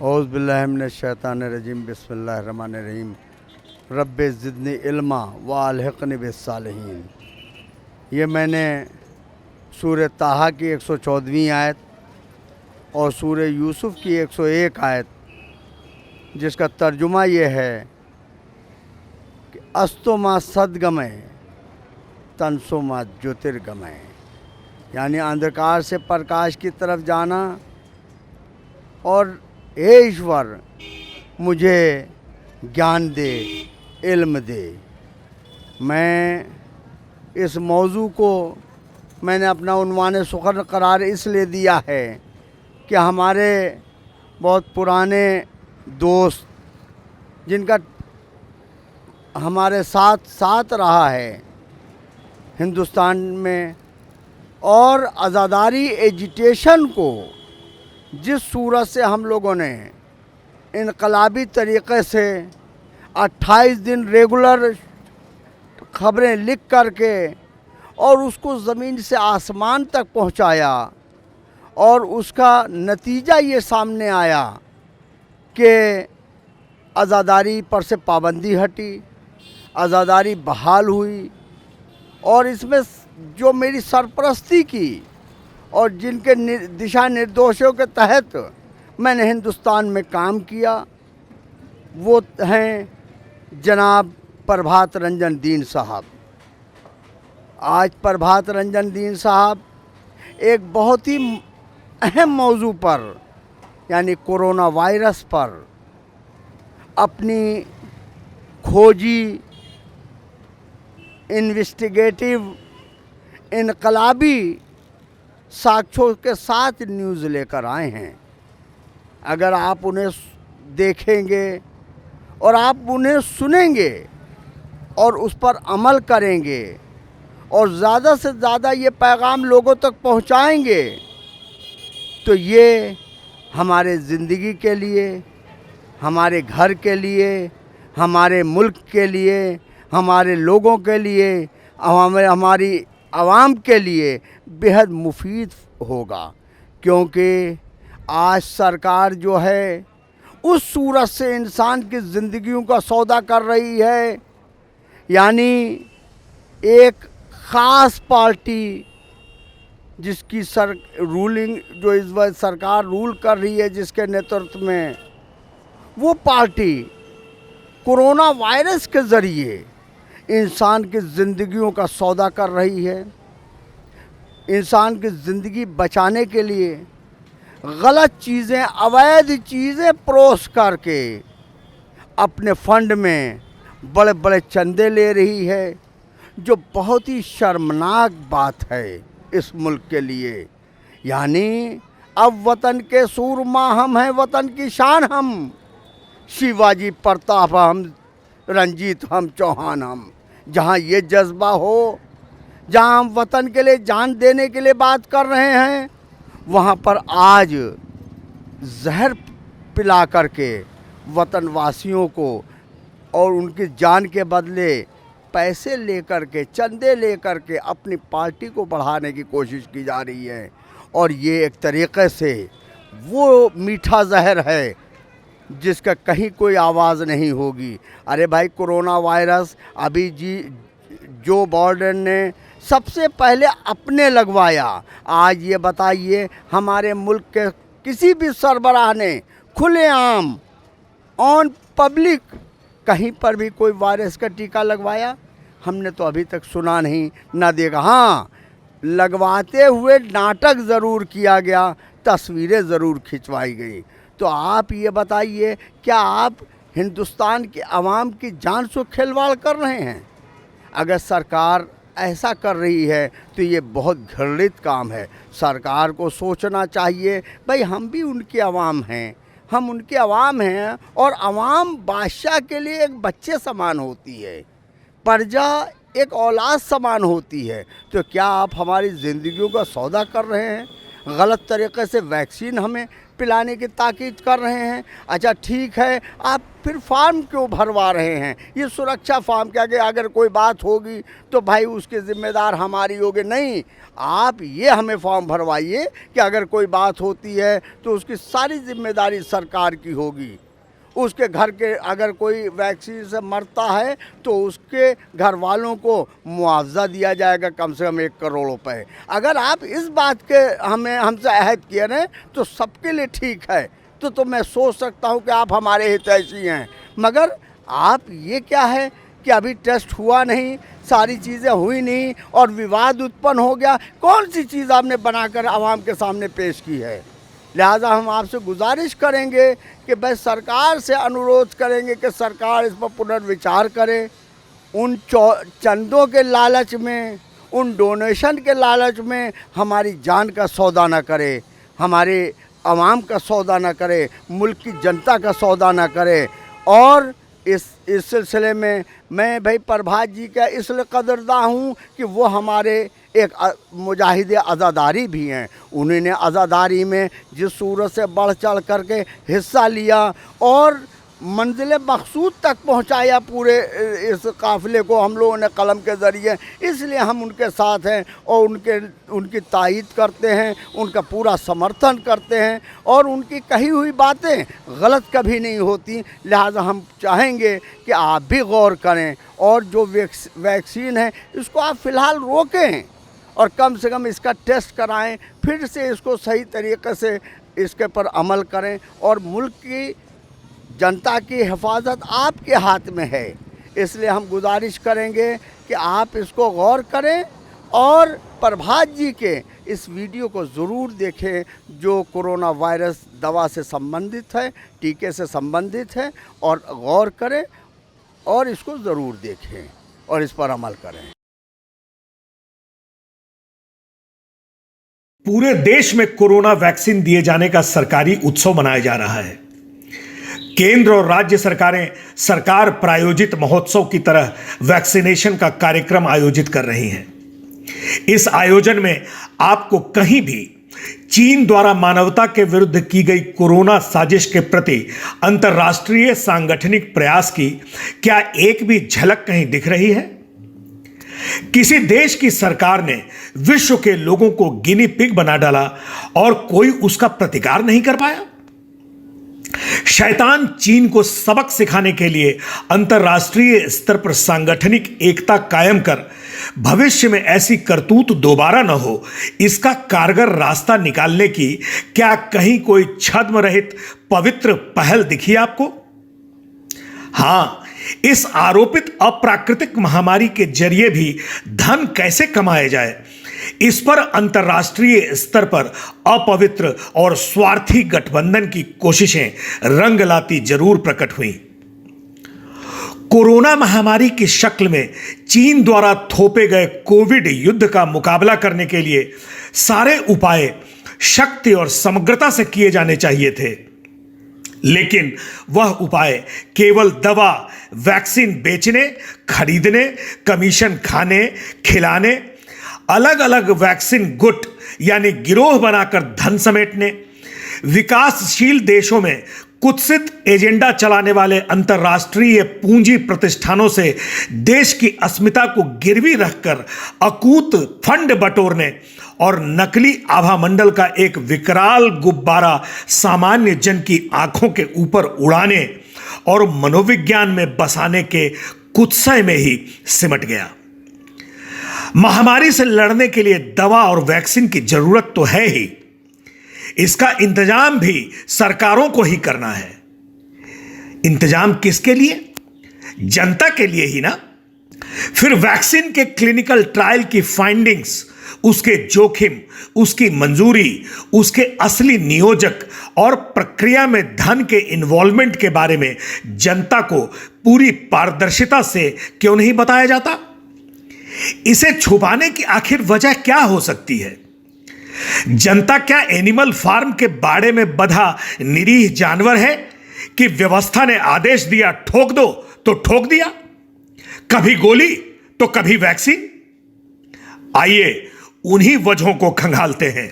औज़ बिल्लाहि मिनश शैतानिर रजीम बिस्मिल्लाहिर रहमानिर रहीम रब्बि ज़िदनी इल्मा व अलहिक़नी बिस्सालिहीन। ये मैंने सूरह ताहा की 114वीं आयत और सूरह यूसुफ की 101 आयत, जिसका तर्जुमा ये है कि अस्तुमा सदगमय तनसुमा ज्योतिर्गमय, यानी अंधकार से प्रकाश की तरफ जाना और हे ईश्वर मुझे ज्ञान दे, इल्म दे। मैं इस मौजू को मैंने अपना उन्वान सुखर करार इसलिए दिया है कि हमारे बहुत पुराने दोस्त जिनका हमारे साथ साथ रहा है हिंदुस्तान में, और आज़ादारी एजिटेशन को जिस सूरत से हम लोगों ने इनकलाबी तरीक़े से 28 दिन रेगुलर ख़बरें लिख करके और उसको ज़मीन से आसमान तक पहुंचाया, और उसका नतीजा ये सामने आया कि आज़ादारी पर से पाबंदी हटी, आज़ादारी बहाल हुई, और इसमें जो मेरी सरपरस्ती की और जिनके दिशा निर्देशों के तहत मैंने हिंदुस्तान में काम किया वो हैं जनाब प्रभात रंजन दीन साहब। आज प्रभात रंजन दीन साहब एक बहुत ही अहम मौजू पर, यानी कोरोना वायरस पर अपनी खोजी इन्वेस्टिगेटिव इनकलाबी साक्ष्यों के साथ न्यूज़ लेकर आए हैं। अगर आप उन्हें देखेंगे और आप उन्हें सुनेंगे और उस पर अमल करेंगे और ज़्यादा से ज़्यादा ये पैगाम लोगों तक पहुंचाएंगे, तो ये हमारे ज़िंदगी के लिए, हमारे घर के लिए, हमारे मुल्क के लिए, हमारे लोगों के लिए, हमारी आवाम के लिए बेहद मुफीद होगा। क्योंकि आज सरकार जो है उस सूरत से इंसान की ज़िंदगियों का सौदा कर रही है, यानी एक ख़ास पार्टी जिसकी रूलिंग जो इस वक्त सरकार रूल कर रही है, जिसके नेतृत्व में वो पार्टी कोरोना वायरस के ज़रिए इंसान की ज़िंदगियों का सौदा कर रही है। इंसान की ज़िंदगी बचाने के लिए गलत चीज़ें, अवैध चीज़ें परोस करके अपने फंड में बड़े बड़े चंदे ले रही है, जो बहुत ही शर्मनाक बात है इस मुल्क के लिए। यानी अब वतन के सूरमा हम हैं, वतन की शान हम, शिवाजी प्रताप हम, रंजीत हम, चौहान हम। जहाँ ये जज्बा हो, जहाँ हम वतन के लिए जान देने के लिए बात कर रहे हैं, वहाँ पर आज जहर पिला करके वतनवासियों को और उनकी जान के बदले पैसे लेकर के, चंदे लेकर के अपनी पार्टी को बढ़ाने की कोशिश की जा रही है। और ये एक तरीक़े से वो मीठा जहर है जिसका कहीं कोई आवाज़ नहीं होगी। अरे भाई, कोरोना वायरस अभी जो बाइडेन ने सबसे पहले अपने लगवाया। आज ये बताइए, हमारे मुल्क के किसी भी सरबराह ने खुलेआम ऑन पब्लिक कहीं पर भी कोई वायरस का टीका लगवाया? हमने तो अभी तक सुना नहीं, ना देखा। हाँ, लगवाते हुए नाटक ज़रूर किया गया, तस्वीरें ज़रूर खिंचवाई गई। तो आप ये बताइए, क्या आप हिंदुस्तान की आवाम की जान से खिलवाड़ कर रहे हैं? अगर सरकार ऐसा कर रही है तो ये बहुत घृणित काम है। सरकार को सोचना चाहिए, भाई हम भी उनकी आवाम हैं, हम उनके आवाम हैं, और आवाम बादशाह के लिए एक बच्चे समान होती है, प्रजा एक औलाद समान होती है। तो क्या आप हमारी ज़िंदगियों का सौदा कर रहे हैं? गलत तरीक़े से वैक्सीन हमें पिलाने की ताकीद कर रहे हैं। अच्छा ठीक है, आप फिर फार्म क्यों भरवा रहे हैं? ये सुरक्षा फार्म के आगे अगर कोई बात होगी तो भाई उसके ज़िम्मेदार हमारी होगी। नहीं, आप ये हमें फॉर्म भरवाइए कि अगर कोई बात होती है तो उसकी सारी जिम्मेदारी सरकार की होगी। उसके घर के अगर कोई वैक्सीन से मरता है तो उसके घर वालों को मुआवजा दिया जाएगा, कम से कम 1 करोड़ रुपए। अगर आप इस बात के हमसे अहद किए रहे तो सबके लिए ठीक है, तो मैं सोच सकता हूं कि आप हमारे हितैषी हैं। मगर आप ये क्या है कि अभी टेस्ट हुआ नहीं, सारी चीज़ें हुई नहीं और विवाद उत्पन्न हो गया। कौन सी चीज़ आपने बनाकर आवाम के सामने पेश की है? लिहाजा हम आपसे गुजारिश करेंगे कि भाई सरकार से अनुरोध करेंगे कि सरकार इस पर पुनर्विचार करे। उन चंदों के लालच में, उन डोनेशन के लालच में हमारी जान का सौदा न करे, हमारे आवाम का सौदा न करे, मुल्क की जनता का सौदा न करे। और इस सिलसिले में मैं भाई प्रभात जी का इसलिए कदरदान हूँ कि वो हमारे एक मुजाहिद आज़ादारी भी हैं। उन्होंने आज़ादारी में जिस सूरत से बढ़ चढ़ करके हिस्सा लिया और मंजिल मकसूद तक पहुंचाया पूरे इस काफ़िले को हम लोगों ने कलम के ज़रिए, इसलिए हम उनके साथ हैं और उनकी तायीद करते हैं, उनका पूरा समर्थन करते हैं और उनकी कही हुई बातें गलत कभी नहीं होती। लिहाजा हम चाहेंगे कि आप भी गौर करें और जो वैक्सीन है इसको आप फ़िलहाल रोकें और कम से कम इसका टेस्ट कराएं, फिर से इसको सही तरीक़े से इसके पर अमल करें। और मुल्क की जनता की हिफाजत आपके हाथ में है, इसलिए हम गुजारिश करेंगे कि आप इसको गौर करें और प्रभात जी के इस वीडियो को ज़रूर देखें जो कोरोना वायरस दवा से संबंधित है, टीके से संबंधित है, और गौर करें और इसको ज़रूर देखें और इस पर अमल करें। पूरे देश में कोरोना वैक्सीन दिए जाने का सरकारी उत्सव मनाया जा रहा है। केंद्र और राज्य सरकारें सरकार प्रायोजित महोत्सव की तरह वैक्सीनेशन का कार्यक्रम आयोजित कर रही हैं। इस आयोजन में आपको कहीं भी चीन द्वारा मानवता के विरुद्ध की गई कोरोना साजिश के प्रति अंतर्राष्ट्रीय सांगठनिक प्रयास की क्या एक भी झलक कहीं दिख रही है? किसी देश की सरकार ने विश्व के लोगों को गिनी पिग बना डाला और कोई उसका प्रतिकार नहीं कर पाया। शैतान चीन को सबक सिखाने के लिए अंतर्राष्ट्रीय स्तर पर सांगठनिक एकता कायम कर भविष्य में ऐसी करतूत दोबारा न हो, इसका कारगर रास्ता निकालने की क्या कहीं कोई छद्म रहित पवित्र पहल दिखी आपको? हां, इस आरोपित अप्राकृतिक महामारी के जरिए भी धन कैसे कमाया जाए, इस पर अंतर्राष्ट्रीय स्तर पर अपवित्र और स्वार्थी गठबंधन की कोशिशें रंग लाती जरूर प्रकट हुई। कोरोना महामारी की शक्ल में चीन द्वारा थोपे गए कोविड युद्ध का मुकाबला करने के लिए सारे उपाय शक्ति और समग्रता से किए जाने चाहिए थे, लेकिन वह उपाय केवल दवा, वैक्सीन बेचने, खरीदने, कमीशन खाने, खिलाने, अलग अलग वैक्सीन गुट यानी गिरोह बनाकर धन समेटने, विकासशील देशों में कुत्सित एजेंडा चलाने वाले अंतर्राष्ट्रीय पूंजी प्रतिष्ठानों से देश की अस्मिता को गिरवी रखकर अकूत फंड बटोरने और नकली आभामंडल का एक विकराल गुब्बारा सामान्य जन की आंखों के ऊपर उड़ाने और मनोविज्ञान में बसाने के कुत्सय में ही सिमट गया। महामारी से लड़ने के लिए दवा और वैक्सीन की जरूरत तो है ही, इसका इंतजाम भी सरकारों को ही करना है। इंतजाम किसके लिए? जनता के लिए ही ना। फिर वैक्सीन के क्लिनिकल ट्रायल की फाइंडिंग्स, उसके जोखिम, उसकी मंजूरी, उसके असली नियोजक और प्रक्रिया में धन के इन्वॉल्वमेंट के बारे में जनता को पूरी पारदर्शिता से क्यों नहीं बताया जाता? इसे छुपाने की आखिर वजह क्या हो सकती है? जनता क्या एनिमल फार्म के बाड़े में बंधा निरीह जानवर है कि व्यवस्था ने आदेश दिया ठोक दो तो ठोक दिया, कभी गोली तो कभी वैक्सीन? आइए उन्हीं वजहों को खंगालते हैं।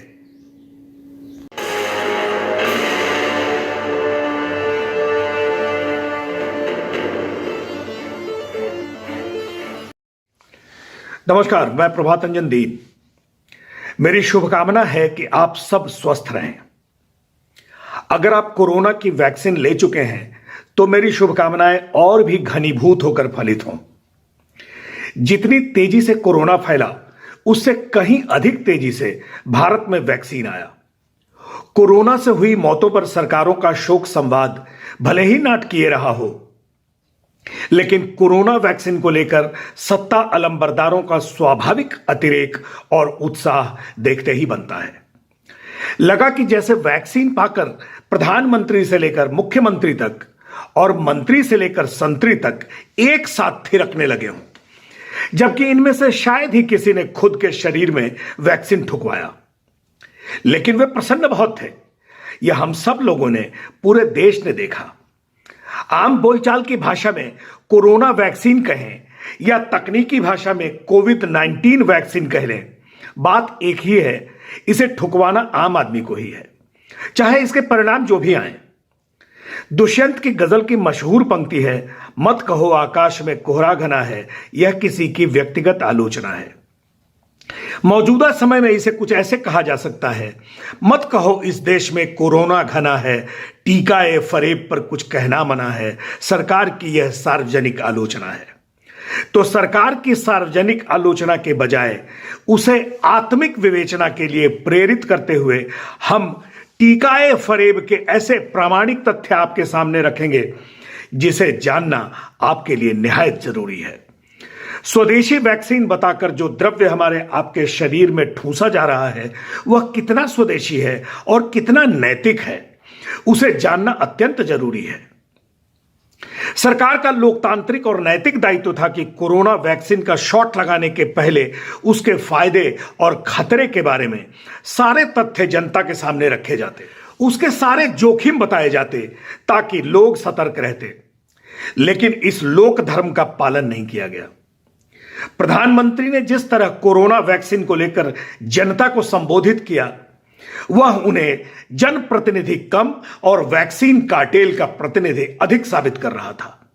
नमस्कार, मैं प्रभात रंजन दीन। मेरी शुभकामना है कि आप सब स्वस्थ रहें। अगर आप कोरोना की वैक्सीन ले चुके हैं तो मेरी शुभकामनाएं और भी घनीभूत होकर फलित हों। जितनी तेजी से कोरोना फैला उससे कहीं अधिक तेजी से भारत में वैक्सीन आया। कोरोना से हुई मौतों पर सरकारों का शोक संवाद भले ही नाटकीय रहा हो, लेकिन कोरोना वैक्सीन को लेकर सत्ता अलंबरदारों का स्वाभाविक अतिरेक और उत्साह देखते ही बनता है। लगा कि जैसे वैक्सीन पाकर प्रधानमंत्री से लेकर मुख्यमंत्री तक और मंत्री से लेकर संतरी तक एक साथ थिरकने लगे हों, जबकि इनमें से शायद ही किसी ने खुद के शरीर में वैक्सीन ठुकवाया। लेकिन वे प्रसन्न बहुत थे। यह हम सब लोगों ने, पूरे देश ने देखा। आम बोलचाल की भाषा में कोरोना वैक्सीन कहें या तकनीकी भाषा में कोविड-19 वैक्सीन कह लें, बात एक ही है, इसे ठुकवाना आम आदमी को ही है, चाहे इसके परिणाम जो भी आए। दुष्यंत की गजल की मशहूर पंक्ति है, मत कहो आकाश में कोहरा घना है, यह किसी की व्यक्तिगत आलोचना है। मौजूदा समय में इसे कुछ ऐसे कहा जा सकता है, मत कहो इस देश में कोरोना घना है, टीका ए फरेब पर कुछ कहना मना है, सरकार की यह सार्वजनिक आलोचना है। तो सरकार की सार्वजनिक आलोचना के बजाय उसे आत्मिक विवेचना के लिए प्रेरित करते हुए हम टीका ए फरेब के ऐसे प्रामाणिक तथ्य आपके सामने रखेंगे जिसे जानना आपके लिए निहायत जरूरी है। स्वदेशी वैक्सीन बताकर जो द्रव्य हमारे आपके शरीर में ठूंसा जा रहा है वह कितना स्वदेशी है और कितना नैतिक है, उसे जानना अत्यंत जरूरी है। सरकार का लोकतांत्रिक और नैतिक दायित्व था कि कोरोना वैक्सीन का शॉट लगाने के पहले उसके फायदे और खतरे के बारे में सारे तथ्य जनता के सामने रखे जाते, उसके सारे जोखिम बताए जाते ताकि लोग सतर्क रहते। लेकिन इस लोक धर्म का पालन नहीं किया गया। प्रधानमंत्री ने जिस तरह कोरोना वैक्सीन को लेकर जनता को संबोधित किया, वह उन्हें जनप्रतिनिधि कम और वैक्सीन कार्टेल का प्रतिनिधि अधिक साबित कर रहा था।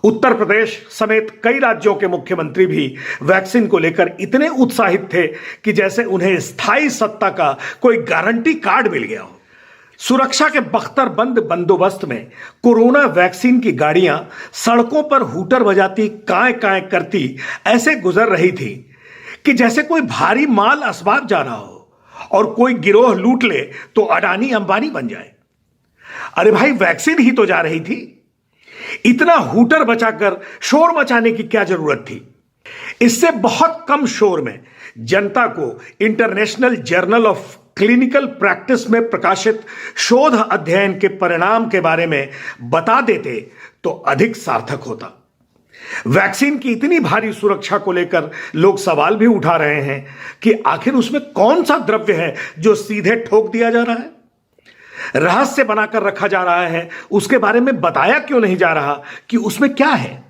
उत्तर प्रदेश समेत कई राज्यों के मुख्यमंत्री भी वैक्सीन को लेकर इतने उत्साहित थे कि जैसे उन्हें स्थायी सत्ता का कोई गारंटी कार्ड मिल गया हो। सुरक्षा के बख्तरबंद बंदोबस्त में कोरोना वैक्सीन की गाड़ियां सड़कों पर हूटर बजाती, काएं काएं करती ऐसे गुजर रही थी कि जैसे कोई भारी माल असबाब जा रहा हो और कोई गिरोह लूट ले तो अडानी अंबानी बन जाए। अरे भाई, वैक्सीन ही तो जा रही थी। इतना हूटर बचाकर शोर मचाने की क्या जरूरत थी? इससे बहुत कम शोर में जनता को international journal of clinical practice में प्रकाशित शोध अध्ययन के परिणाम के बारे में बता देते तो अधिक सार्थक होता। वैक्सीन की इतनी भारी सुरक्षा को लेकर लोग सवाल भी उठा रहे हैं कि आखिर उसमें कौन सा द्रव्य है जो सीधे ठोक दिया जा रहा है, रहस्य बनाकर रखा जा रहा है, उसके बारे में बताया क्यों नहीं जा रहा कि उसमें क्या है।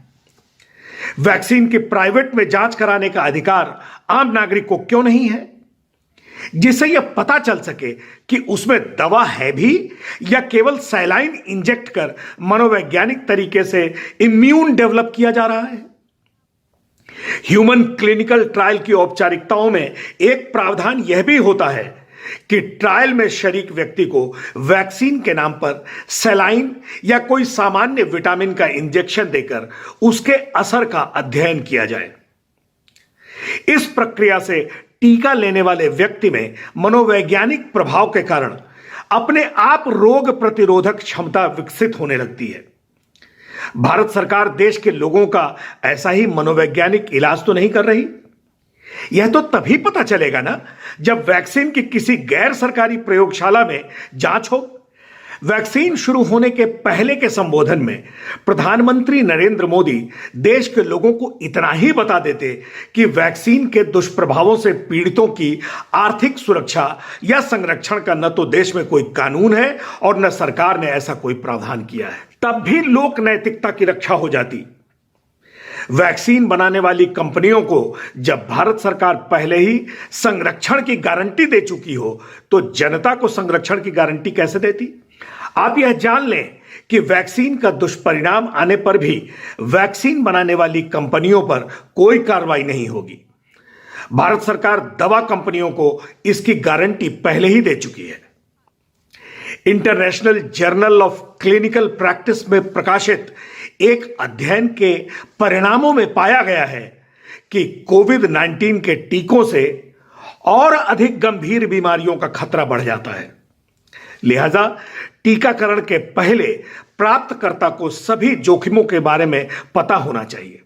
वैक्सीन की प्राइवेट में जांच कराने का अधिकार आम नागरिक को क्यों नहीं है, जिससे यह पता चल सके कि उसमें दवा है भी या केवल सैलाइन इंजेक्ट कर मनोवैज्ञानिक तरीके से इम्यून डेवलप किया जा रहा है। ह्यूमन क्लिनिकल ट्रायल की औपचारिकताओं में एक प्रावधान यह भी होता है कि ट्रायल में शरीक व्यक्ति को वैक्सीन के नाम पर सैलाइन या कोई सामान्य विटामिन का इंजेक्शन देकर उसके असर का अध्ययन किया जाए। इस प्रक्रिया से टीका लेने वाले व्यक्ति में मनोवैज्ञानिक प्रभाव के कारण अपने आप रोग प्रतिरोधक क्षमता विकसित होने लगती है। भारत सरकार देश के लोगों का ऐसा ही मनोवैज्ञानिक इलाज तो नहीं कर रही। यह तो तभी पता चलेगा ना जब वैक्सीन की किसी गैर सरकारी प्रयोगशाला में जांच हो। वैक्सीन शुरू होने के पहले के संबोधन में प्रधानमंत्री नरेंद्र मोदी देश के लोगों को इतना ही बता देते कि वैक्सीन के दुष्प्रभावों से पीड़ितों की आर्थिक सुरक्षा या संरक्षण का न तो देश में कोई कानून है और न सरकार ने ऐसा कोई प्रावधान किया है, तब भी लोक नैतिकता की रक्षा हो जाती। वैक्सीन बनाने वाली कंपनियों को जब भारत सरकार पहले ही संरक्षण की गारंटी दे चुकी हो तो जनता को संरक्षण की गारंटी कैसे देती? आप यह जान लें कि वैक्सीन का दुष्परिणाम आने पर भी वैक्सीन बनाने वाली कंपनियों पर कोई कार्रवाई नहीं होगी। भारत सरकार दवा कंपनियों को इसकी गारंटी पहले ही दे चुकी है। International journal of clinical practice में प्रकाशित एक अध्ययन के परिणामों में पाया गया है कि कोविड-19 के टीकों से और अधिक गंभीर बीमारियों का खतरा बढ़ जाता है। लिहाजा टीकाकरण के पहले प्राप्तकर्ता को सभी जोखिमों के बारे में पता होना चाहिए।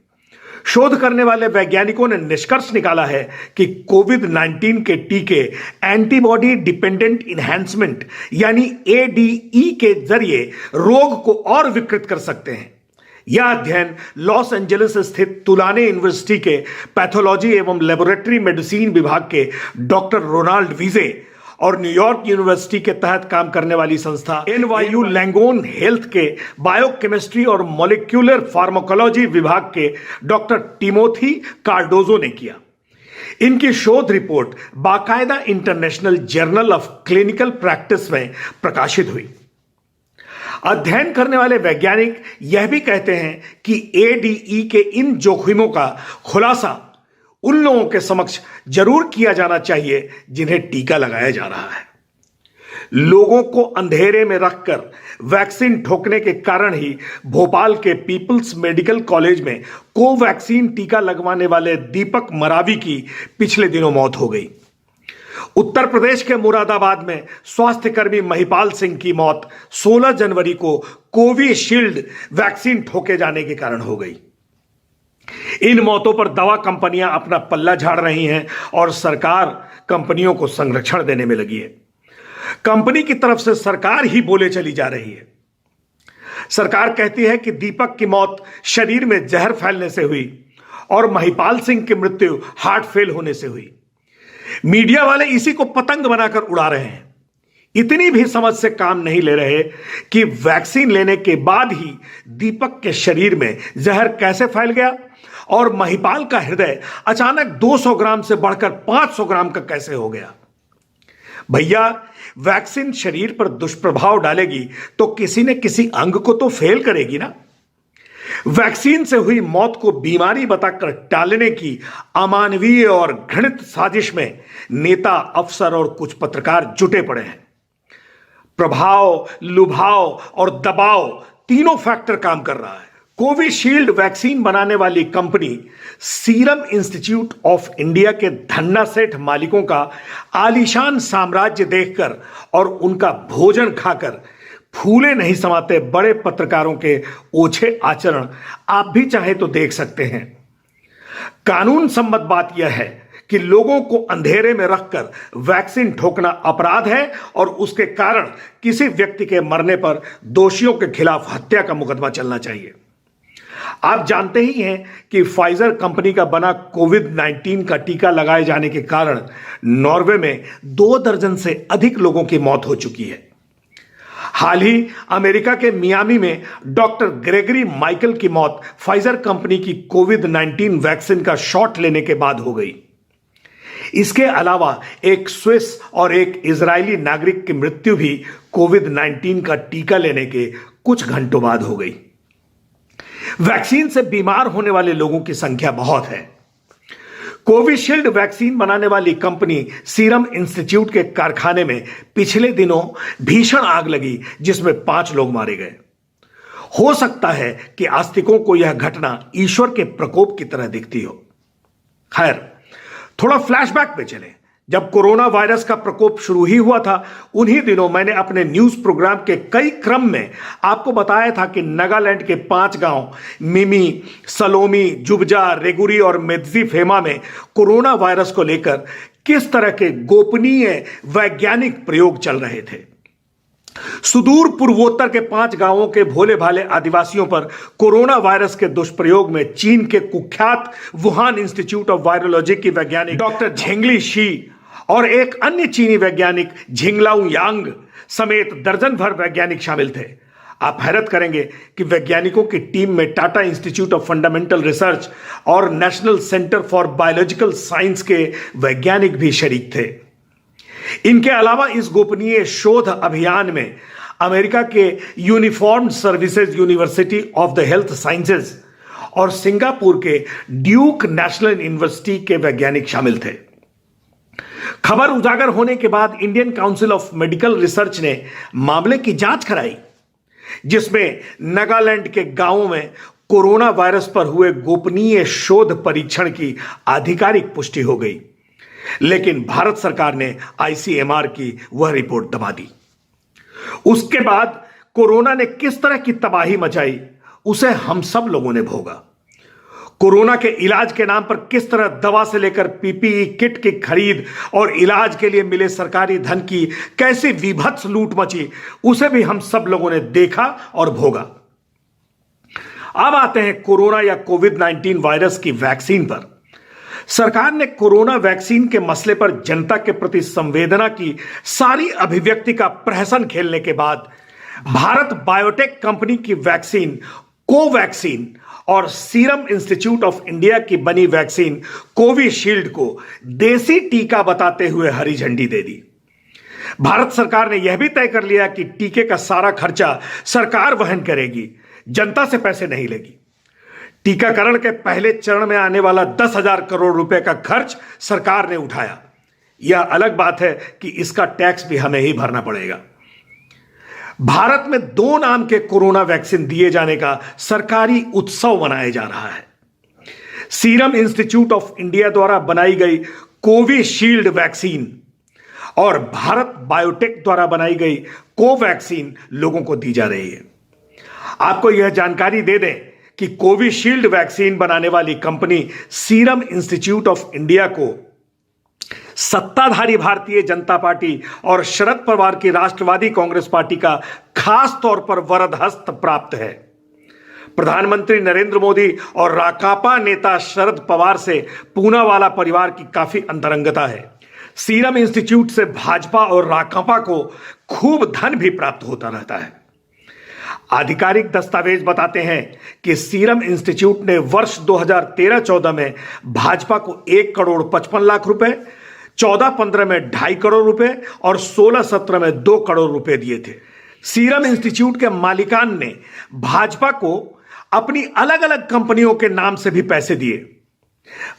शोध करने वाले वैज्ञानिकों ने निष्कर्ष निकाला है कि कोविड-19 के टीके एंटीबॉडी डिपेंडेंट इन्हांसमेंट यानी एडीई के जरिए रोग को और विकृत कर सकते हैं। यह अध्ययन लॉस एंजलिस स्थित तुलाने यूनिवर्सिटी के पैथोलॉजी एवं लेबोरेटरी मेडिसिन विभाग के डॉक्टर रोनाल्ड वीजे और न्यूयॉर्क यूनिवर्सिटी के तहत काम करने वाली संस्था एनवायू लैंगोन हेल्थ के बायोकेमिस्ट्री और मॉलिक्यूलर फार्माकोलॉजी विभाग के डॉक्टर टिमोथी कार्डोजो ने किया। इनकी शोध रिपोर्ट बाकायदा international journal of clinical practice में प्रकाशित हुई। अध्ययन करने वाले वैज्ञानिक यह भी कहते हैं कि एडीई के इन जोखिमों का खुलासा उन लोगों के समक्ष जरूर किया जाना चाहिए जिन्हें टीका लगाया जा रहा है। लोगों को अंधेरे में रखकर वैक्सीन ठोकने के कारण ही भोपाल के पीपल्स मेडिकल कॉलेज में कोवैक्सीन टीका लगवाने वाले दीपक मरावी की पिछले दिनों मौत हो गई। उत्तर प्रदेश के मुरादाबाद में स्वास्थ्यकर्मी महिपाल सिंह की मौत 16 जनवरी को कोविशील्ड वैक्सीन ठोके जाने के कारण हो गई। इन मौतों पर दवा कंपनियां अपना पल्ला झाड़ रही हैं और सरकार कंपनियों को संरक्षण देने में लगी है। कंपनी की तरफ से सरकार ही बोले चली जा रही है। सरकार कहती है कि दीपक की मौत शरीर में जहर फैलने से हुई और महिपाल सिंह की मृत्यु हार्ट फेल होने से हुई। मीडिया वाले इसी को पतंग बनाकर उड़ा रहे हैं। इतनी भी समझ से काम नहीं ले रहे कि वैक्सीन लेने के बाद ही दीपक के शरीर में जहर कैसे फैल गया और महिपाल का हृदय अचानक 200 ग्राम से बढ़कर 500 ग्राम का कैसे हो गया। भैया, वैक्सीन शरीर पर दुष्प्रभाव डालेगी तो किसी न किसी अंग को तो फेल करेगी ना। वैक्सीन से हुई मौत को बीमारी बताकर टालने की अमानवीय और घृणित साजिश में नेता, अफसर और कुछ पत्रकार जुटे पड़े हैं। प्रभाव, लुभाव और दबाव तीनों फैक्टर काम कर रहा है। कोविशील्ड वैक्सीन बनाने वाली company serum institute of India के धन्ना सेठ मालिकों का आलीशान साम्राज्य देखकर और उनका भोजन खाकर फूले नहीं समाते बड़े पत्रकारों के ओछे आचरण आप भी चाहे तो देख सकते हैं। कानून सम्मत बात यह है कि लोगों को अंधेरे में रखकर वैक्सीन ठोकना अपराध है और उसके कारण किसी व्यक्ति के मरने पर दोषियों के खिलाफ हत्या का मुकदमा चलना चाहिए। आप जानते ही हैं कि फाइजर कंपनी का बना कोविड-19 का टीका लगाए जाने के कारण नॉर्वे में 2 दर्जन से अधिक लोगों की मौत हो चुकी है। हाल ही अमेरिका के मियामी में डॉक्टर ग्रेगरी माइकल की मौत फाइजर कंपनी की कोविड-19 वैक्सीन का शॉट लेने के बाद हो गई। इसके अलावा एक स्विस और एक इजरायली नागरिक की मृत्यु भी कोविड-19 का टीका लेने के कुछ घंटों बाद हो गई। वैक्सीन से बीमार होने वाले लोगों की संख्या बहुत है। कोविशील्ड वैक्सीन बनाने वाली कंपनी सीरम इंस्टीट्यूट के कारखाने में पिछले दिनों भीषण आग लगी जिसमें 5 लोग मारे गए। हो सकता है कि आस्तिकों को यह घटना ईश्वर के प्रकोप की तरह दिखती हो। खैर, थोड़ा फ्लैशबैक पे चलें। जब कोरोना वायरस का प्रकोप शुरू ही हुआ था, उन्हीं दिनों मैंने अपने न्यूज प्रोग्राम के कई क्रम में आपको बताया था कि नागालैंड के 5 गांव मिमी, सलोमी, जुबजा, रेगुरी और मेद्जी फेमा में कोरोना वायरस को लेकर किस तरह के गोपनीय वैज्ञानिक प्रयोग चल रहे थे। सुदूर पूर्वोत्तर के 5 गांवों के भोले भाले आदिवासियों पर कोरोना वायरस के दुष्प्रयोग में चीन के कुख्यात वुहान इंस्टीट्यूट ऑफ वायरोलॉजी की वैज्ञानिक डॉक्टर झेंगली शी और एक अन्य चीनी वैज्ञानिक झिंगलाऊ यांग समेत दर्जन भर वैज्ञानिक शामिल थे। आप हैरत करेंगे कि वैज्ञानिकों की टीम में Tata Institute of Fundamental Research और National Centre for Biological Science के वैज्ञानिक भी शरीक थे। इनके अलावा इस गोपनीय शोध अभियान में अमेरिका के uniformed services university of the health sciences और सिंगापुर के ड्यूक नेशनल यूनिवर्सिटी के वैज्ञानिक शामिल थे। खबर उजागर होने के बाद Indian council of medical research ने मामले की जांच कराई, जिसमें नागालैंड के गांवों में कोरोना वायरस पर हुए गोपनीय शोध परीक्षण की आधिकारिक पुष्टि हो गई। लेकिन भारत सरकार ने आईसीएमआर की वह रिपोर्ट दबा दी। उसके बाद कोरोना ने किस तरह की तबाही मचाई, उसे हम सब लोगों ने भोगा। कोरोना के इलाज के नाम पर किस तरह दवा से लेकर पीपीई किट की खरीद और इलाज के लिए मिले सरकारी धन की कैसे विभत्स लूट मची, उसे भी हम सब लोगों ने देखा और भोगा। अब आते हैं कोरोना या कोविड-19 वायरस की वैक्सीन पर। सरकार ने कोरोना वैक्सीन के मसले पर जनता के प्रति संवेदना की सारी अभिव्यक्ति का प्रहसन खेलने के बाद भारत बायोटेक कंपनी की वैक्सीन कोवैक्सीन और सीरम इंस्टीट्यूट ऑफ इंडिया की बनी वैक्सीन कोविशील्ड को देसी टीका बताते हुए हरी झंडी दे दी। भारत सरकार ने यह भी तय कर लिया कि टीके का सारा खर्चा सरकार वहन करेगी, जनता से पैसे नहीं लेगी। टीकाकरण के पहले चरण में आने वाला 10,000 करोड़ रुपए का खर्च सरकार ने उठाया। यह अलग बात है कि इसका टैक्स भी हमें ही भरना पड़ेगा। भारत में 2 नाम के कोरोना वैक्सीन दिए जाने का सरकारी उत्सव मनाया जा रहा है। सीरम इंस्टीट्यूट ऑफ इंडिया द्वारा बनाई गई कोविशील्ड वैक्सीन और भारत बायोटेक द्वारा बनाई गई कोवैक्सीन लोगों को दी जा रही है। आपको यह जानकारी दे दें कि कोविशील्ड वैक्सीन बनाने वाली company serum institute of India को सत्ताधारी भारतीय जनता पार्टी और शरद पवार की राष्ट्रवादी कांग्रेस पार्टी का खास तौर पर वरद हस्त प्राप्त है। प्रधानमंत्री नरेंद्र मोदी और राकापा नेता शरद पवार से पूनावाला परिवार की काफी अंतरंगता है। सीरम इंस्टीट्यूट से भाजपा और राकापा को खूब धन भी प्राप्त होता रहता है। आधिकारिक दस्तावेज बताते हैं कि सीरम इंस्टीट्यूट ने वर्ष 2013-14 में भाजपा को 1,55,00,000 रुपए, 14-15 में 2.5 करोड़ रुपए और 16-17 में 2 करोड़ रुपए दिए थे। सीरम इंस्टीट्यूट के मालिकान ने भाजपा को अपनी अलग अलग कंपनियों के नाम से भी पैसे दिए।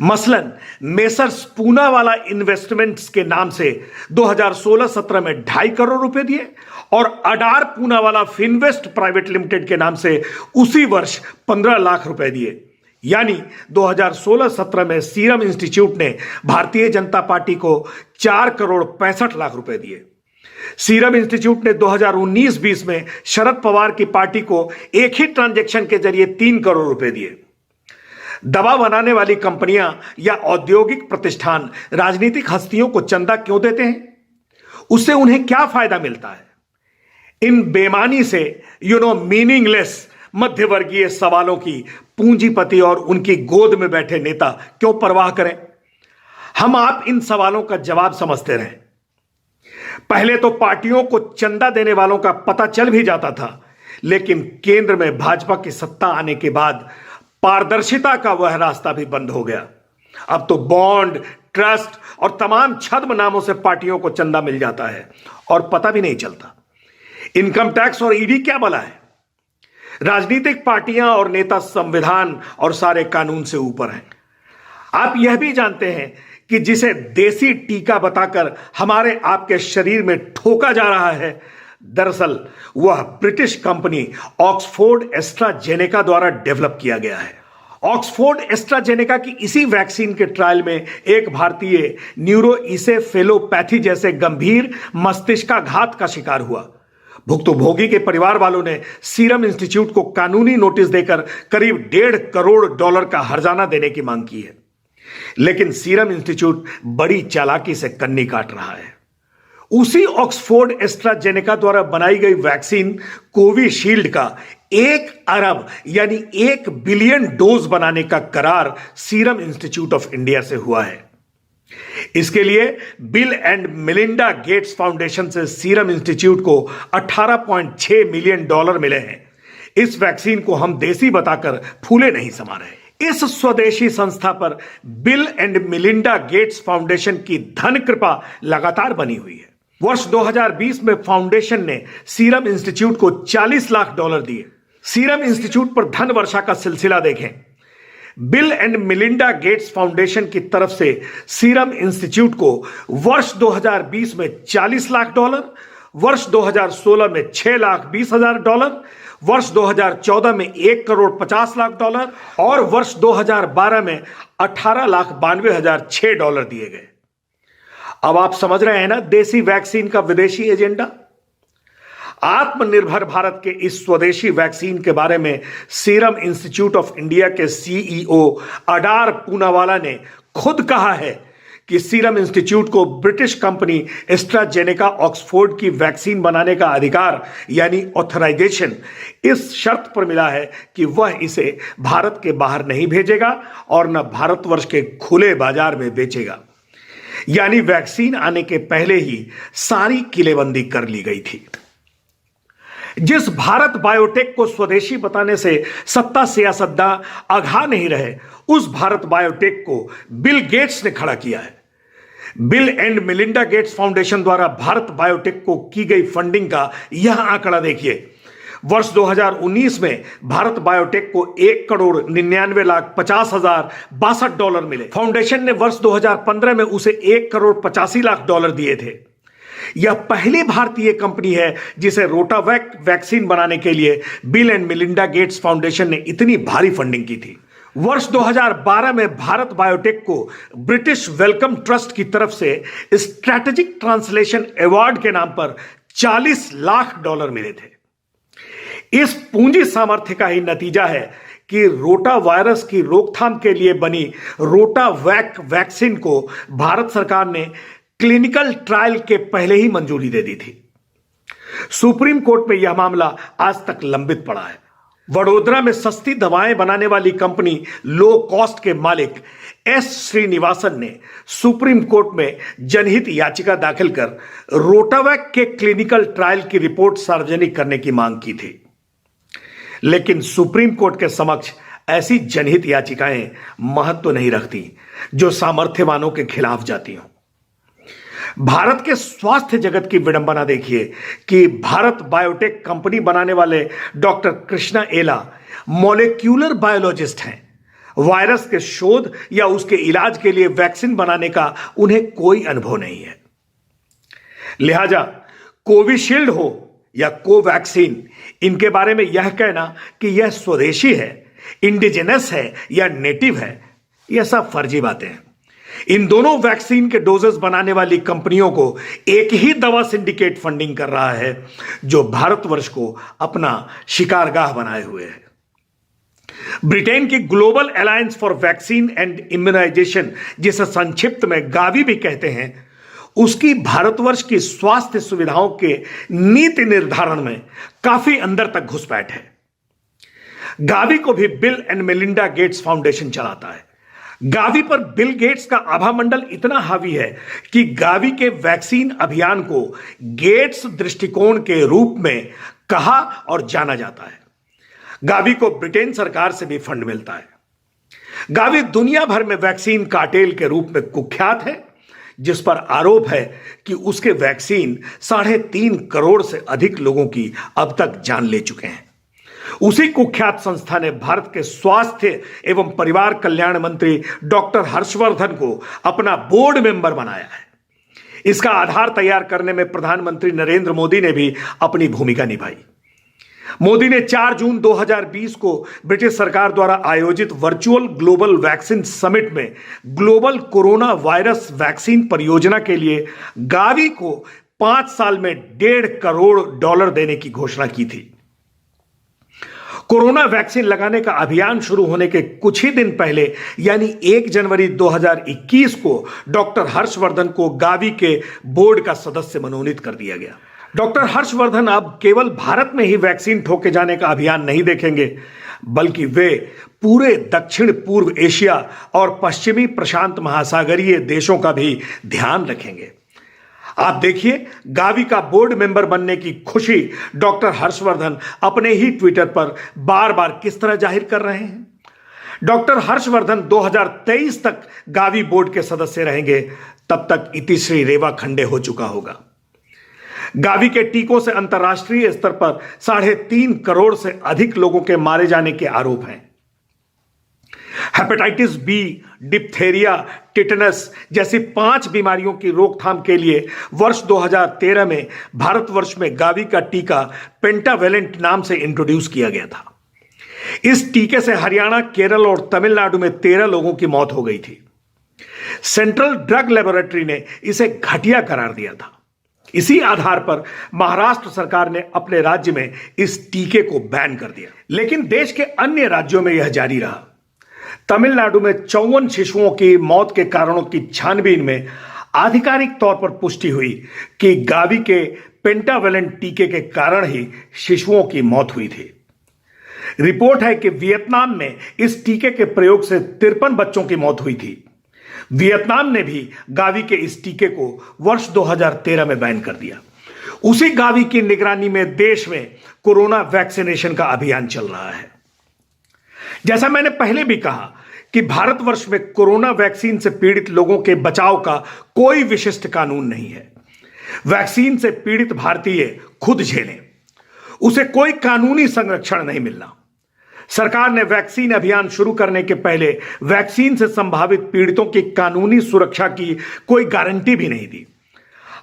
मसलन मेसर्स पूनावाला इन्वेस्टमेंट्स के नाम से 2016-17 में 2.5 करोड़ रुपए दिए और अडार पूनावाला फिनवेस्ट प्राइवेट लिमिटेड के नाम से उसी वर्ष 15 लाख रुपए दिए। यानी 2016-17 में सीरम इंस्टीट्यूट ने भारतीय जनता पार्टी को 4,65,00,000 रुपए दिए। सीरम इंस्टीट्यूट ने 2019-20 में शरद पवार की पार्टी को एक ही ट्रांजैक्शन के जरिए 3 करोड़ रुपए दिए। दवा बनाने वाली कंपनियां या औद्योगिक प्रतिष्ठान राजनीतिक हस्तियों को चंदा क्यों देते हैं? उससे उन्हें क्या फायदा मिलता है? इन बेमानी से मीनिंगलेस मध्यवर्गीय सवालों की पूंजीपति और उनकी गोद में बैठे नेता क्यों परवाह करें? हम आप इन सवालों का जवाब समझते रहें। पहले तो पार्टियों को चंदा देने वालों का पता चल भी जाता था, लेकिन केंद्र में भाजपा की सत्ता आने के बाद पारदर्शिता का वह रास्ता भी बंद हो गया। अब तो बॉन्ड, ट्रस्ट और तमाम छद्म नामों से पार्टियों को चंदा मिल जाता है और पता भी नहीं चलता। इनकम टैक्स और ईडी क्या भला है? राजनीतिक पार्टियां और नेता संविधान और सारे कानून से ऊपर हैं। आप यह भी जानते हैं कि जिसे देसी टीका बताकर हमारे आपके शरीर में ठोका जा रहा है, दरअसल वह ब्रिटिश कंपनी ऑक्सफोर्ड एस्ट्राजेनेका द्वारा डेवलप किया गया है। ऑक्सफोर्ड एस्ट्राजेनेका की इसी वैक्सीन के ट्रायल में एक भारतीय न्यूरोइसेफेलोपैथी जैसे गंभीर मस्तिष्काघात का शिकार हुआ। भुक्तभोगी के परिवार वालों ने सीरम इंस्टीट्यूट को कानूनी नोटिस देकर करीब $1.5 करोड़ का हर्जाना देने की मांग की है। लेकिन सीरम इंस्टीट्यूट बड़ी चालाकी से कन्नी काट रहा है। उसी ऑक्सफोर्ड एस्ट्राजेनेका द्वारा बनाई गई वैक्सीन कोविशील्ड का 1 अरब यानी 1 बिलियन डोज बनाने का करार सीरम इंस्टीट्यूट ऑफ इंडिया से हुआ है। इसके लिए bill and Melinda Gates foundation से सीरम इंस्टीट्यूट को $18.6 मिलियन मिले हैं। इस वैक्सीन को हम देसी बताकर फूले नहीं समा रहे। इस स्वदेशी संस्था पर bill and Melinda Gates foundation की धन कृपा लगातार बनी हुई है। वर्ष 2020 में फाउंडेशन ने सीरम इंस्टीट्यूट को $40 लाख दिए। सीरम इंस्टीट्यूट पर धन वर्षा का सिलसिला देखें। Bill and Melinda Gates foundation की तरफ से सीरम इंस्टीट्यूट को वर्ष 2020 में $40 लाख, वर्ष 2016 में $6,20,000, वर्ष 2014 में $1,50,00,000 और वर्ष 2012 में $18,92,006 दिए गए। अब आप समझ रहे हैं ना देसी वैक्सीन का विदेशी एजेंडा। आत्मनिर्भर भारत के इस स्वदेशी वैक्सीन के बारे में सीरम इंस्टीट्यूट ऑफ इंडिया के सीईओ अडार पूनावाला ने खुद कहा है कि सीरम इंस्टीट्यूट को ब्रिटिश कंपनी एस्ट्राजेनेका ऑक्सफोर्ड की वैक्सीन बनाने का अधिकार यानी ऑथराइजेशन इस शर्त पर मिला है कि वह इसे भारत के बाहर नहीं भेजेगा और न भारतवर्ष के खुले बाजार में बेचेगा। यानी वैक्सीन आने के पहले ही सारी किलेबंदी कर ली गई थी। जिस भारत बायोटेक को स्वदेशी बताने से सत्ता सियासतदान आगाह नहीं रहे, उस भारत बायोटेक को बिल गेट्स ने खड़ा किया है। Bill and Melinda Gates foundation द्वारा भारत बायोटेक को की गई फंडिंग का यह आंकड़ा देखिए। वर्ष 2019 में भारत बायोटेक को $1,99,50,062 मिले। फाउंडेशन ने वर्ष 2015 में उसे $1,85,00,000 दिए थे। यह पहली भारतीय कंपनी है जिसे रोटावैक वैक्सीन बनाने के लिए bill and Melinda Gates foundation ने इतनी भारी फंडिंग की थी। वर्ष 2012 में भारत बायोटेक को ब्रिटिश वेलकम ट्रस्ट की तरफ से स्ट्रैटेजिक ट्रांसलेशन अवार्ड के नाम पर $40 लाख मिले थे। इस पूंजी सामर्थ्य का ही नतीजा है कि रोटा वायरस की रोकथाम के लिए बनी रोटावैक वैक्सीन को भारत सरकार ने क्लिनिकल ट्रायल के पहले ही मंजूरी दे दी थी। सुप्रीम कोर्ट में यह मामला आज तक लंबित पड़ा है। वडोदरा में सस्ती दवाएं बनाने वाली कंपनी लो कॉस्ट के मालिक एस श्रीनिवासन ने सुप्रीम कोर्ट में जनहित याचिका दाखिल कर रोटावैक के क्लिनिकल ट्रायल की रिपोर्ट सार्वजनिक करने की मांग की थी। लेकिन सुप्रीम कोर्ट के समक्ष ऐसी जनहित याचिकाएं महत्व नहीं रखती जो सामर्थ्यवानों के खिलाफ जाती हों। भारत के स्वास्थ्य जगत की विडंबना देखिए कि भारत बायोटेक कंपनी बनाने वाले डॉक्टर कृष्णा एला मॉलिक्यूलर बायोलॉजिस्ट हैं। वायरस के शोध या उसके इलाज के लिए वैक्सीन बनाने का उन्हें कोई अनुभव नहीं है। लिहाजा कोविशील्ड हो या कोवैक्सीन, इनके बारे में यह कहना कि यह स्वदेशी है, इंडिजिनस है या नेटिव है, यह सब फर्जी बातें हैं। इन दोनों वैक्सीन के डोजेस बनाने वाली कंपनियों को एक ही दवा सिंडिकेट फंडिंग कर रहा है जो भारतवर्ष को अपना शिकारगाह बनाए हुए है। ब्रिटेन की global alliance for vaccine and immunisation, जिसे संक्षिप्त में गावी भी कहते हैं, उसकी भारतवर्ष की स्वास्थ्य सुविधाओं के नीति निर्धारण में काफी अंदर तक घुसपैठ है। गावी को भी bill and Melinda Gates foundation चलाता है। गावी पर बिल गेट्स का आभा मंडल इतना हावी है कि गावी के वैक्सीन अभियान को गेट्स दृष्टिकोण के रूप में कहा और जाना जाता है। गावी को ब्रिटेन सरकार से भी फंड मिलता है। गावी दुनिया भर में वैक्सीन कार्टेल के रूप में कुख्यात है, जिस पर आरोप है कि उसके वैक्सीन 3.5 करोड़ से अधिक लोगों की अब तक जान ले चुके हैं। उसी कुख्यात संस्था ने भारत के स्वास्थ्य एवं परिवार कल्याण मंत्री डॉक्टर हर्षवर्धन को अपना बोर्ड मेंबर बनाया है। इसका आधार तैयार करने में प्रधानमंत्री नरेंद्र मोदी ने भी अपनी भूमिका निभाई। मोदी ने 4 जून 2020 को ब्रिटिश सरकार द्वारा आयोजित वर्चुअल ग्लोबल वैक्सीन समिट में ग्लोबल कोरोना वायरस वैक्सीन परियोजना के लिए गावी को 5 साल में $1.5 करोड़ देने की घोषणा की थी। कोरोना वैक्सीन लगाने का अभियान शुरू होने के कुछ ही दिन पहले यानी 1 जनवरी 2021 को डॉक्टर हर्षवर्धन को गावी के बोर्ड का सदस्य मनोनीत कर दिया गया। डॉक्टर हर्षवर्धन अब केवल भारत में ही वैक्सीन ठोके जाने का अभियान नहीं देखेंगे, बल्कि वे पूरे दक्षिण पूर्व एशिया और पश्चिमी प्रशांत महासागरीय देशों का भी ध्यान रखेंगे। आप देखिए, गावी का बोर्ड मेंबर बनने की खुशी डॉक्टर हर्षवर्धन अपने ही ट्विटर पर बार बार किस तरह जाहिर कर रहे हैं। डॉक्टर हर्षवर्धन 2023 तक गावी बोर्ड के सदस्य रहेंगे, तब तक इतिश्री रेवा खंडे हो चुका होगा। गावी के टीकों से अंतर्राष्ट्रीय स्तर पर 3.5 करोड़ से अधिक लोगों के मारे जाने के आरोप हैं। हेपेटाइटिस बी, डिप्थेरिया, टिटनस जैसी 5 बीमारियों की रोकथाम के लिए वर्ष 2013 में भारतवर्ष में गावी का टीका पेंटावेलेंट नाम से इंट्रोड्यूस किया गया था। इस टीके से हरियाणा, केरल और तमिलनाडु में 13 लोगों की मौत हो गई थी। सेंट्रल ड्रग लेबोरेटरी ने इसे घटिया करार दिया था। इसी आधार पर महाराष्ट्र सरकार ने अपने राज्य में इस टीके को बैन कर दिया, लेकिन देश के अन्य राज्यों में यह जारी रहा। तमिलनाडु में 54 शिशुओं की मौत के कारणों की छानबीन में आधिकारिक तौर पर पुष्टि हुई कि गावी के पेंटावेलेंट टीके के कारण ही शिशुओं की मौत हुई थी। रिपोर्ट है कि वियतनाम में इस टीके के प्रयोग से 53 बच्चों की मौत हुई थी। वियतनाम ने भी गावी के इस टीके को वर्ष 2013 में बैन कर दिया। उसी गावी की निगरानी में देश में कोरोना वैक्सीनेशन का अभियान चल रहा है। जैसा मैंने पहले भी कहा कि भारतवर्ष में कोरोना वैक्सीन से पीड़ित लोगों के बचाव का कोई विशिष्ट कानून नहीं है। वैक्सीन से पीड़ित भारतीय खुद झेलें, उसे कोई कानूनी संरक्षण नहीं मिलना। सरकार ने वैक्सीन अभियान शुरू करने के पहले वैक्सीन से संभावित पीड़ितों की कानूनी सुरक्षा की कोई गारंटी भी नहीं दी।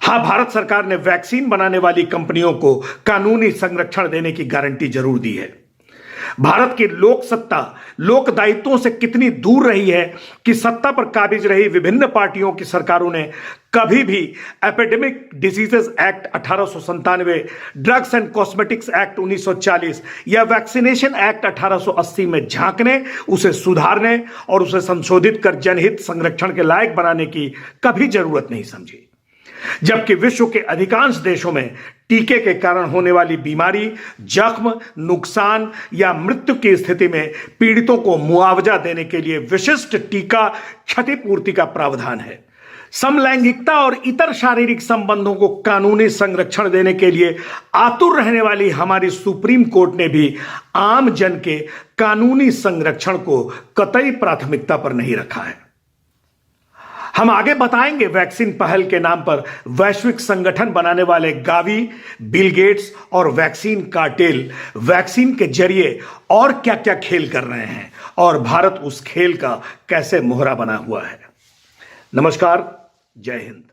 हां, भारत सरकार ने वैक्सीन बनाने वाली कंपनियों को कानूनी संरक्षण देने की गारंटी जरूर दी है। भारत की लोक सत्ता लोक दायित्वों से कितनी दूर रही है कि सत्ता पर काबिज रही विभिन्न पार्टियों की सरकारों ने कभी भी epidemic diseases act 1897, drugs and cosmetics act 1940 या वैक्सीनेशन एक्ट 1880 में झांकने, उसे सुधारने और उसे संशोधित कर जनहित संरक्षण के लायक बनाने की कभी जरूरत नहीं समझी। जबकि विश्व के अधिकांश देशों में टीके के कारण होने वाली बीमारी, जख्म, नुकसान या मृत्यु की स्थिति में पीड़ितों को मुआवजा देने के लिए विशिष्ट टीका क्षतिपूर्ति का प्रावधान है। समलैंगिकता और इतर शारीरिक संबंधों को कानूनी संरक्षण देने के लिए आतुर रहने वाली हमारी सुप्रीम कोर्ट ने भी आम जन के कानूनी संरक्षण को कतई प्राथमिकता पर नहीं रखा है। हम आगे बताएंगे वैक्सीन पहल के नाम पर वैश्विक संगठन बनाने वाले गावी, बिल गेट्स और वैक्सीन कार्टेल वैक्सीन के जरिए और क्या क्या खेल कर रहे हैं और भारत उस खेल का कैसे मोहरा बना हुआ है। नमस्कार, जय हिंद।